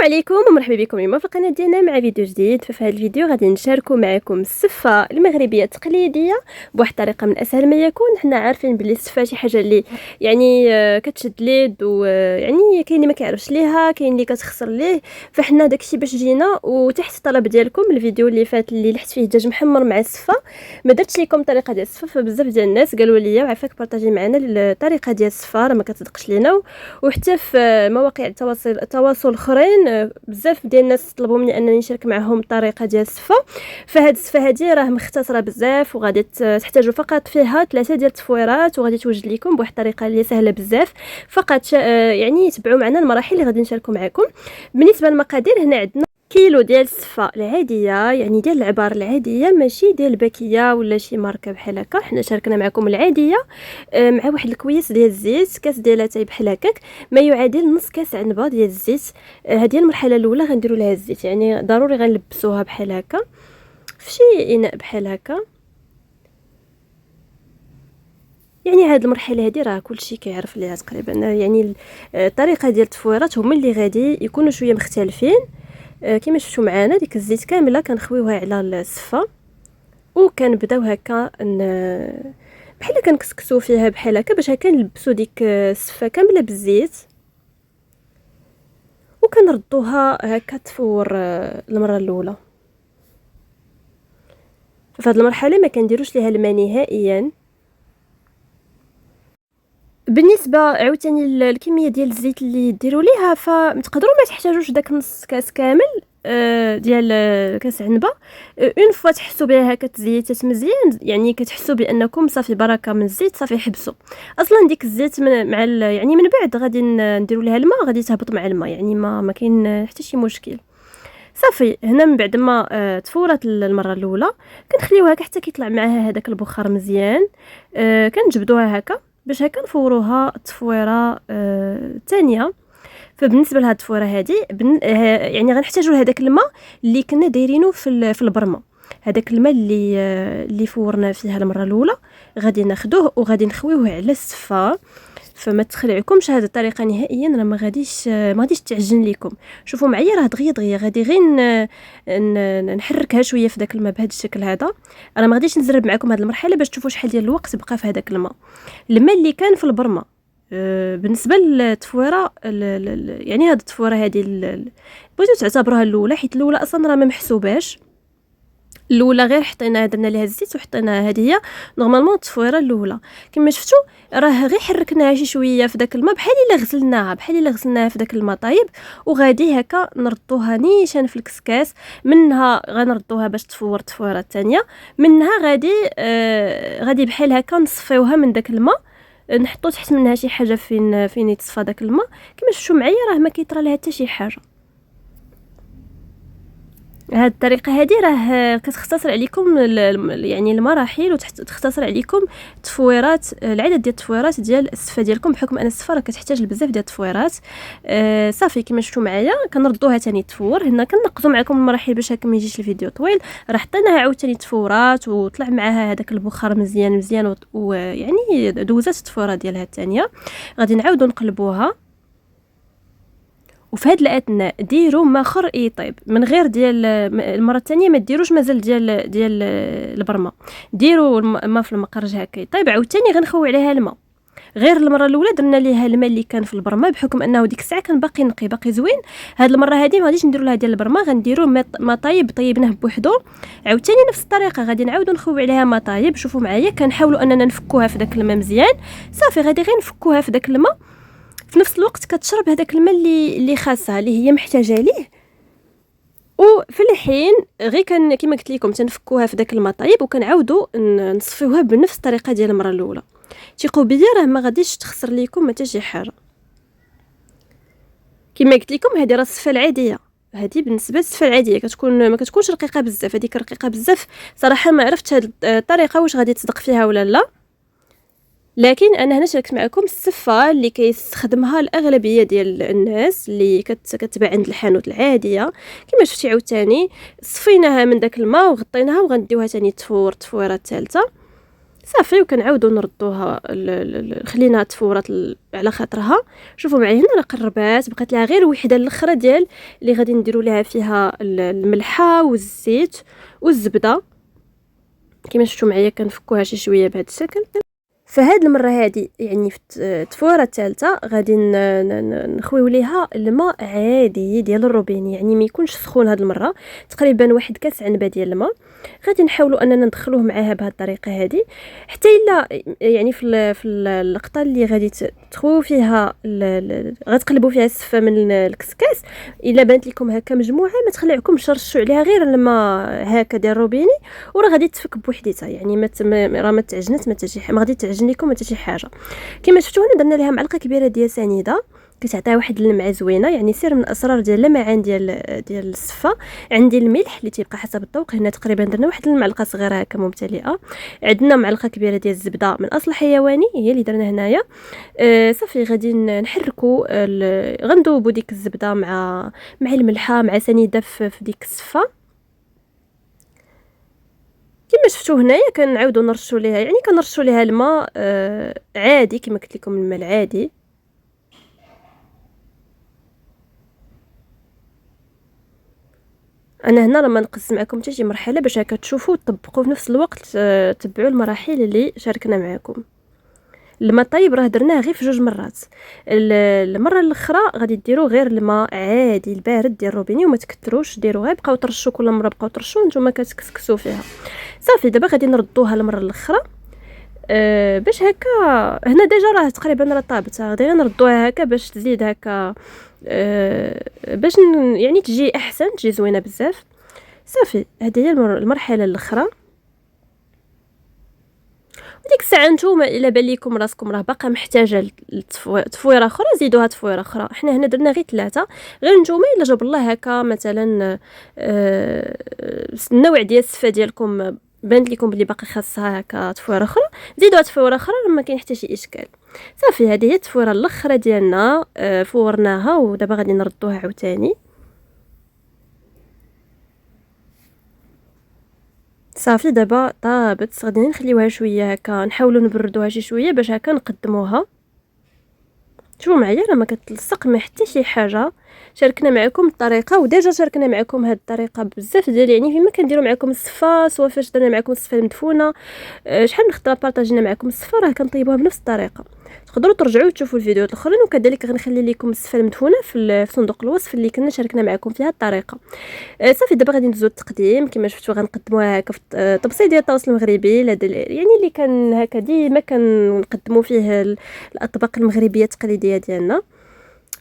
عليكم ومرحبا بكم اليوم في القناه ديالنا مع فيديو جديد. ففي هذا الفيديو غادي نشاركوا معكم السفه المغربيه التقليديه بواحد الطريقه من اسهل ما يكون. حنا عارفين بلي السفه شي حاجه اللي يعني كتشد اليد، ويعني كاين اللي ما كيعرفش ليها، كاين اللي كتخسر ليه. فحنا داكشي باش جينا، وتحت الطلب ديالكم الفيديو اللي فات اللي لحت فيه دجاج محمر مع السفه ما درتش لكم الطريقه ديال السفه، فبزاف ديال الناس قالوا لي وعافاك بارطاجي معنا الطريقه ديال السفه راه ما كتصدقش لينا. وحتى في مواقع التواصل اخرين بزاف ديال الناس طلبوا مني انني نشارك معهم الطريقه ديال السفه. فهاد السفه هذه راه مختصره بزاف، وغادي تحتاجوا فقط فيها 3 ديال التفويرات، وغادي توجد لكم بواحد الطريقه اللي سهله بزاف. فقط يعني تبعوا معنا المراحل اللي غادي نشاركوا معكم. بالنسبه للمقادير، هنا عندنا كيلو ديال السفه العاديه، يعني ديال العبار العاديه، ماشي ديال الباكيه ولا شي ماركه بحال هكا. حنا شاركنا معكم العاديه، مع واحد الكويس ديال الزيت، كاس ديال اتاي بحال هكاك، ما يعادل نص كاس عنبه ديال الزيت. هذه المرحله الاولى غنديروا لها الزيت، يعني ضروري غنلبسوها بحال هكا في شي اناء بحال هكا. يعني هاد المرحله هذه راه كلشي كيعرف ليها تقريبا، يعني الطريقه ديال التفويرات هما اللي غادي يكونوا شويه مختلفين. كما شفتوا معنا ديك الزيت كامله كنخويوها على السفه، وكنبداو هكا بحال كنكسكسو فيها بحال هكا باش هكا نلبسو ديك السفه كامله بالزيت، وكنردوها هكا تفور المره الاولى. ففي هذه المرحله ما كنديروش ليها الماء نهائيا. بالنسبه عاوتاني الكميه ديال الزيت اللي ديروا ليها، فتقدروا ما تحتاجوش داك نص كاس كامل ديال كاس عنبه. اون فوا تحسوا بها هكا تزيتات مزيان، يعني كتحسوا بانكم صافي بركه من الزيت، صافي حبسوا. اصلا ديك الزيت مع يعني من بعد غادي نديروا لها الماء، غادي تهبط مع الماء، يعني ما كاين حتى شي مشكل. صافي هنا من بعد ما تفورت المره الاولى كنخليوها هكا حتى كيطلع معها هذاك البخار مزيان. كنجبدوها هكا باش هكا نفوروها التفويره الثانيه. فبالنسبه لهاد التفويره هذه يعني غنحتاجوا لهداك الماء اللي كنا دايرينه في البرمه. هذاك الماء اللي فورنا فيها المره الاولى غادي ناخذوه وغادي نخويوه على السفه. فما تخلعكمش هذه الطريقه نهائيا، راه ما غاديش تعجن لكم. شوفوا معايا راه دغيا غادي غير نحركها شويه في داك الماء بهذا الشكل هذا. انا ما غاديش نزرب معكم هذه المرحله باش تشوفوا شحال ديال الوقت بقى في هذاك الماء اللي كان في البرمه. بالنسبه للتفويره يعني هذه التفويره هذه بغيتو تعتبروها الاولى، حيت الاولى اصلا راه ما محسوباش. الاولى غير حطينا درنا ليها الزيت وحطينا هذه هي نورمالمون التفويره الاولى. كما شفتوا راه غير حركناها شي شويه في داك الماء، بحال الا غسلناها في داك الماء طايب، وغادي هكا نردوها نيشان في الكسكاس. منها غنردوها باش تفور التفويره الثانيه، منها غادي بحال هكا نصفيوها من داك الماء، نحطو تحت منها شي حاجه فين يتصفى داك الماء. كما شفتوا معايا راه ما كيطرى لها حتى شي حاجه. هاد الطريقه هذه راه كتختصر عليكم يعني المراحل، وتختصر عليكم التفويرات، العدد ديال التفويرات ديال السفه ديالكم، بحكم ان السفه راه كتحتاج لبزاف ديال التفويرات. صافي كما شفتوا معايا كنردوها ثاني تفور. هنا كنقصوا معكم المراحل باش هكا ما يجيش الفيديو طويل. راه حطيناها عاوتاني تفورات وطلع معاها هذاك البخار مزيان ويعني دوزات التفوره ديالها الثانيه. غادي نعاودوا نقلبوها، وفي هاد الاثناء ديروا ما خر يطيب من غير ديال المره الثانيه. ما ديروش مازال ديال البرمه، ديروا الماء في المقرج هكا يطيب. عاوتاني غنخوي عليها الماء. غير المره الاولى درنا ليها الماء اللي كان في البرمه، بحكم انه ديك الساعه كان باقي نقي باقي زوين. هاد المره هذه ما غاديش نديروا لها ديال البرمه، غنديروا ما طايب طيبناه بوحدو. عاوتاني نفس الطريقه غادي نعاودوا نخوي عليها ما طايب. شوفوا معايا كنحاولوا اننا نفكوها في داك الماء مزيان. صافي غادي غير نفكوها في داك الماء، في نفس الوقت كتشرب هذاك الماء اللي خاصها اللي هي محتاجه ليه. وفي الحين غير كما قلت لكم تنفكوها في داك الماء طيب، وكنعاودوا نصفيوها بنفس الطريقه ديال المره الاولى. ثقوا بيا راه ما غاديش تخسر لكم حتى شي حاجه. كما قلت لكم هذه راه الصفه العاديه، هذه بالنسبه للصفه العاديه كتكون ما كتكونش رقيقه بزاف. هذيك رقيقه بزاف صراحه ما عرفتش هذه الطريقه واش غادي تصدق فيها ولا لا. لكن انا هنا شاركت معكم السفه اللي كيستخدمها الاغلبيه ديال الناس اللي كتباع عند الحانوت العاديه. كما شفتي عاوتاني صفيناها من داك الماء وغطيناها، وغنديوها ثاني تفويره الثالثه. صافي وكنعاودو نردوها خليناها تفورات على خاطرها. شوفوا معايا هنا راه قربات، بقات لها غير وحده الاخرى ديال اللي غادي نديروا لها فيها الملحه والزيت والزبده. كما شفتوا معايا كنفكوها شي شويه بهذا الشكل. فهاد المره هادي يعني في التفويره الثالثه غادي نخويو ليها الماء عادي ديال الروبيني، يعني ما يكونش سخون هاد المره، تقريبا واحد كاس عنبه ديال الماء. غادي نحاولوا اننا ندخلوه معاها بهذه الطريقه هذه، حتى الا يعني في اللقطه اللي غادي تخويو فيها غتقلبوا فيها السفه من الكسكاس. الا بانت لكم هكا مجموعه ما تخلعكمش، رشوا عليها غير الماء هكا ديال الروبيني وراه غادي تفك بوحديتها، يعني راه ما تعجنت ما حتى ما غادي تعجن لكم حتى شي حاجه. كما شفتوا هنا درنا لها معلقه كبيره ديال سنيده كتعطيها واحد اللمعه زوينه، يعني سر من الاسرار ديال اللمعان ديال الصفه. عندي الملح اللي تيبقى حسب الذوق، هنا تقريبا درنا واحد المعلقه صغيره هكا ممتلئه. عندنا معلقه كبيره ديال الزبده من اصل حيواني هي اللي درنا هنايا. صافي غادي نحركوا غندوبوا ديك الزبده مع الملحه مع سنيده في ديك الصفه. كما شفتوا هنايا كنعاودوا نرشوا ليها، يعني كنرشوا ليها الماء عادي كما قلت لكم الماء العادي. انا هنا راه ما نقص معكم حتى شي مرحله باش هكا تشوفوا وتطبقوا في نفس الوقت، تبعوا المراحل اللي شاركنا معكم. الماء طيب راه درناه غير في 2 مرات. المره الاخرى غادي ديروا غير الماء عادي البارد ديال الروبيني وما تكثروش، ديروا غير بقاو ترشوا كل مره، بقاو ترشوا نتوما كتكسكسوا فيها. صافي دابا غادي نردوها المره الاخرى باش هكا. هنا ديجا راه تقريبا راه طابت، غادي نردوها هكا باش تزيد هكا باش يعني تجي احسن، تجي زوينه بزاف. صافي هذه هي المرحله الاخرى. وديك الساعه نتوما الا بان لكم راسكم راه باقا محتاجه تفويره اخرى زيدوها تفويره اخرى. حنا هنا درنا غير 3، غير نتوما الا جاب الله هكا مثلا النوع ديال السفه ديالكم بانت لكم بلي باقي خاصها هكا تفويره اخرى زيدوها تفويره اخرى، ما كاين حتى شي اشكال. صافي هذه هي التفويره الاخرى ديالنا، فورناها ودابا غادي نردوها عاوتاني. صافي دابا طابت، غادي نخليوها شويه هكا، نحاولوا نبردوها شي شويه باش هكا نقدموها. شوفوا معايا راه ما كتلصق ما حتى شي حاجه. شاركنا معكم الطريقه وديجا شاركنا معكم هاد الطريقه بزاف ديال، يعني فيما كنديروا معكم الصفه سواء فاش درنا معكم الصفه المدفونه. شحال من خطره بارطاجينا معكم الصفه راه كنطيبوها بنفس الطريقه. تقدروا ترجعوا تشوفوا الفيديوهات الاخرين، وكذلك غنخلي لكم الصفه المدفونه في صندوق الوصف اللي كنا شاركنا معكم فيها الطريقه. صافي دابا غادي ندوزو التقديم. كما شفتوا غنقدموها هكا في الطبسي ديال الطاووس المغربي، يعني اللي كان هكا ديما كنقدموا فيه الاطباق المغربيه التقليديه ديالنا.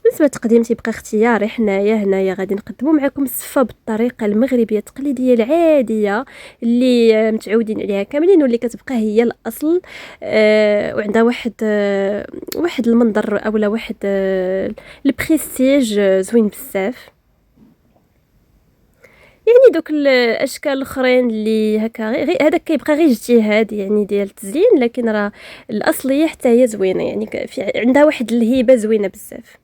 بالنسبه للتقديم تيبقى اختياري. هنايا غادي نقدموا معكم الصفه بالطريقه المغربيه التقليديه العاديه اللي متعودين عليها كاملين، واللي كتبقى هي الاصل. وعندها واحد المنظر اولا واحد البريستيج زوين بزاف. يعني دوك الاشكال الاخرين اللي هكا غير هذاك كيبقى غير اجتهاد يعني ديال التزيين، لكن راه الاصليه حتى هي زوينه، يعني عندها واحد الهيبه زوينه بزاف.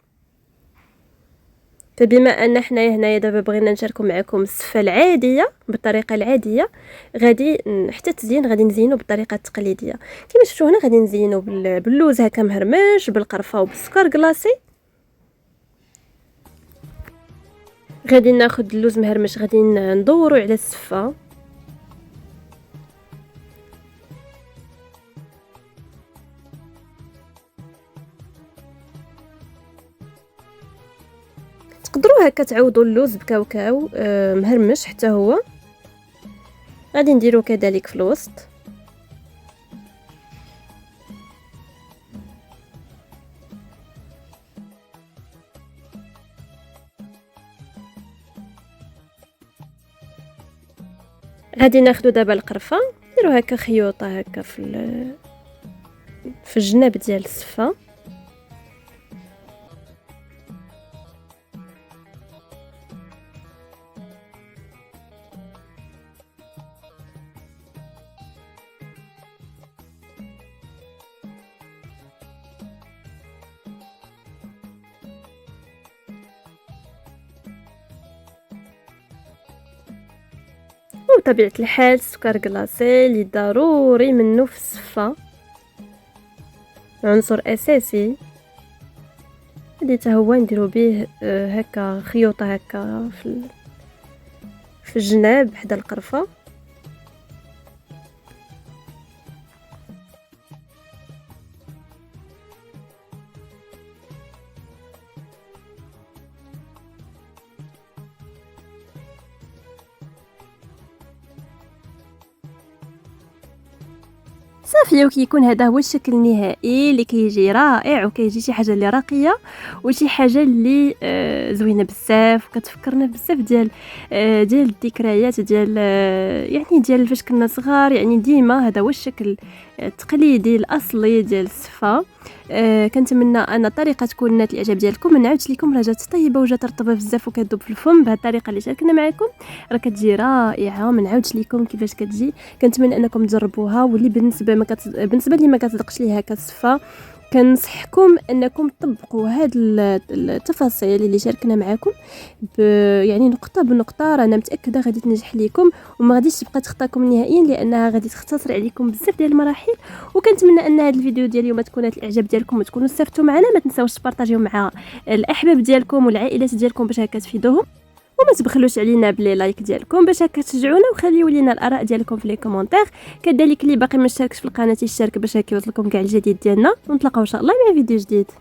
فبما ان حنايا هنايا دابا بغينا نشاركوا معكم الصفه العاديه بالطريقه العاديه، غادي حتى التزيين غادي نزينو بالطريقه التقليديه. كما شفتوا هنا غادي نزينو باللوز هكا مهرمش، بالقرفه وبالسكر كلاصي. غادي ناخذ اللوز مهرمش غادي ندورو على الصفه. تقدروا هكا تعوضوا اللوز بكاوكاو مهرمش حتى هو. غادي نديرو كذلك في الوسط. غادي ناخدو دابا القرفه نديرو هكا خيوطه هكا في الجناب ديال الصفه. وطبيعة الحال السكر كلاصي اللي ضروري منه في الصفة، عنصر اساسي. هادي حتى هو نديرو به هكا خيوطه هكا في الجناب حدا القرفه. صافي وكيكون هذا هو الشكل النهائي اللي كيجي رائع وكيجي شي حاجه اللي راقيه وشي حاجه اللي زوينه بزاف وكتفكرنا بزاف ديال الذكريات ديال يعني ديال فاش كنا صغار. يعني ديما هذا هو الشكل التقليدي الاصلي ديال الصفه. كنتمنى ان الطريقه تكون نالت الاعجاب ديالكم. ما نعاودش لكم راه جات طيبه وجات رطبه بزاف وكتذوب في الفم بهذه الطريقه اللي شاركنا معكم، راه كتجي رائعه. ما نعاودش لكم كيفاش كتجي. كنتمنى انكم تجربوها. واللي بالنسبه اللي ما كتصدقش ليها كتصفى، كنصحكم انكم تطبقوا هاد التفاصيل اللي شاركنا معكم يعني نقطه بنقطه. رانا متاكده غادي تنجح لكم وما غاديش تبقى تخطاكم نهائيا، لانها غادي تختصر عليكم بزاف ديال المراحل. وكنتمنى ان هذا الفيديو ديال اليوم تكون نالت الاعجاب ديالكم وتكونوا استفدتوا معنا. ما تنساوش تبارطاجيو مع الاحباب ديالكم والعائلات ديالكم باش هكا تفيدوهم، وما تبخلوش علينا بلي لايك ديالكم باش هكا تشجعونا، وخليو لينا الاراء ديالكم في لي كومونتير. كذلك اللي باقي ما اشتركش في القناه يشترك باش هكا يوصلكم كاع الجديد ديالنا، ونتلاقاو ان شاء الله مع فيديو جديد.